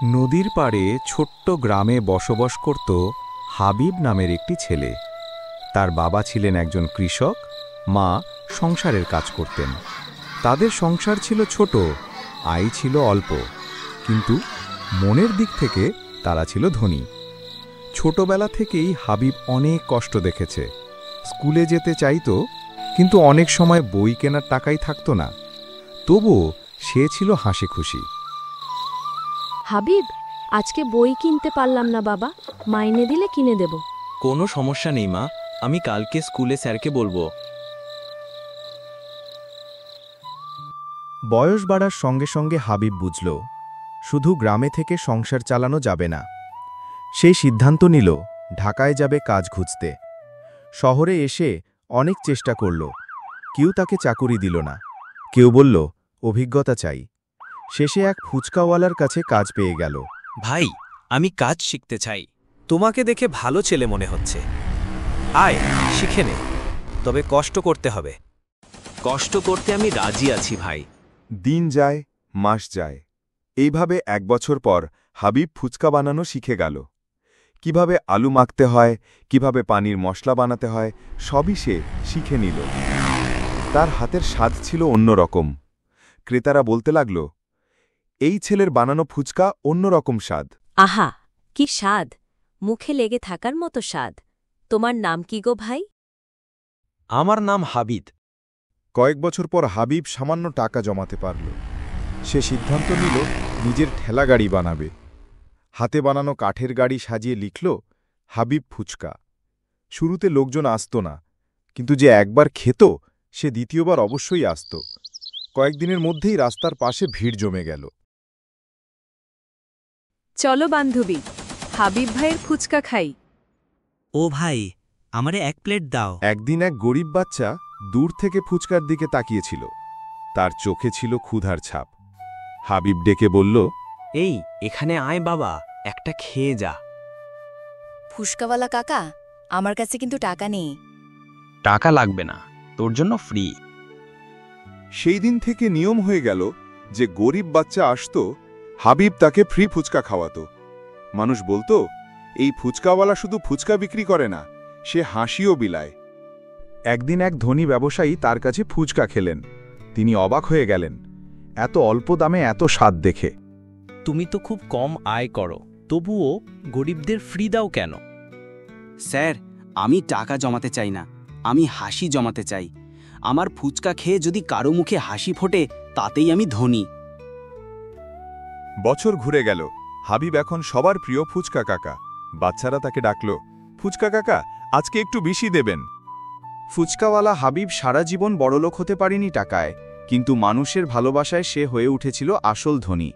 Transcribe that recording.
নদীর পাড়ে ছোট্ট গ্রামে বসবাস করত হাবিব নামের একটি ছেলে। তার বাবা ছিলেন একজন কৃষক, মা সংসারের কাজ করতেন। তাদের সংসার ছিল ছোট, আয় ছিল অল্প, কিন্তু মনের দিক থেকে তারা ছিল ধনী। ছোটবেলা থেকেই হাবিব অনেক কষ্ট দেখেছে। স্কুলে যেতে চাইতো, কিন্তু অনেক সময় বই কেনার টাকাই থাকতো না। তবুও সে ছিল হাসি খুশি। হাবিব, আজকে বই কিনতে পারলাম না বাবা, মাইনে দিলে কিনে দেব। কোনো সমস্যা নেই মা, আমি কালকে স্কুলে স্যারকে বলবো। বয়স বাড়ার সঙ্গে সঙ্গে হাবিব বুঝল, শুধু গ্রামে থেকে সংসার চালানো যাবে না। সেই সিদ্ধান্ত নিল ঢাকায় যাবে কাজ খুঁজতে। শহরে এসে অনেক চেষ্টা করল, কেউ তাকে চাকুরি দিল না। কেউ বলল অভিজ্ঞতা চাই। শেষে এক ফুচকাওয়ালার কাছে কাজ পেয়ে গেল। ভাই, আমি কাজ শিখতে চাই। তোমাকে দেখে ভালো ছেলে মনে হচ্ছে। আয়, শিখে নে, তবে কষ্ট করতে হবে। কষ্ট করতে আমি রাজি আছি ভাই। দিন যায়, মাস যায়। এইভাবে 1 বছর পর হাবিব ফুচকা বানানো শিখে গেল। কিভাবে আলু মাখতে হয়, কিভাবে পানির মশলা বানাতে হয়, সবই সে শিখে নিল। তার হাতের স্বাদ ছিল অন্যরকম। ক্রেতারা বলতে লাগল, এই ছেলের বানানো ফুচকা অন্যরকম স্বাদ। আহা, কি স্বাদ, মুখে লেগে থাকার মতো স্বাদ। তোমার নাম কি গো ভাই? আমার নাম হাবিব। কয়েক বছর পর হাবিব সামান্য টাকা জমাতে পারল। সে সিদ্ধান্ত নিল নিজের ঠেলা গাড়ি বানাবে। হাতে বানানো কাঠের গাড়ি সাজিয়ে লিখল হাবিব ফুচকা। শুরুতে লোকজন আসত না, কিন্তু যে একবার খেত সে দ্বিতীয়বার অবশ্যই আসত। কয়েকদিনের মধ্যেই রাস্তার পাশে ভিড় জমে গেল। চলো বান্ধবী, হাবিব ভাইয়ের ফুচকা খাই। ও ভাই, আমারে 1 প্লেট দাও। একদিন এক গরিব বাচ্চা দূর থেকে ফুচকার দিকে তাকিয়েছিল। তার চোখে ছিল ক্ষুধার ছাপ। হাবিব ডেকে বলল, এই, এখানে আয় বাবা, একটা খেয়ে যা। ফুচকাওয়ালা কাকা, আমার কাছে কিন্তু টাকা নেই। টাকা লাগবে না, তোর জন্য ফ্রি। সেই দিন থেকে নিয়ম হয়ে গেল যে গরিব বাচ্চা আসত, হাবিব তাকে ফ্রি ফুচকা খাওয়াতো। মানুষ বলতো, এই ফুচকাওয়ালা শুধু ফুচকা বিক্রি করে না, সে হাসিও বিলায়। একদিন এক ধনী ব্যবসায়ী তার কাছে ফুচকা খেলেন। তিনি অবাক হয়ে গেলেন, এত অল্প দামে এত স্বাদ দেখে। তুমি তো খুব কম আয় করো, তবুও গরিবদের ফ্রি দাও কেন? স্যার, আমি টাকা জমাতে চাই না, আমি হাসি জমাতে চাই। আমার ফুচকা খেয়ে যদি কারো মুখে হাসি ফোটে, তাতেই আমি ধনী। বছর ঘুরে গেল। হাবিব এখন সবার প্রিয় ফুচকা কাকা। বাচ্চারা তাকে ডাকল, ফুচকা কাকা, আজকে একটু বেশি দেবেন। ফুচকাওয়ালা হাবিব সারা জীবন বড়লোক হতে পারেনি টাকায়, কিন্তু মানুষের ভালোবাসায় সে হয়ে উঠেছিল আসল ধনী।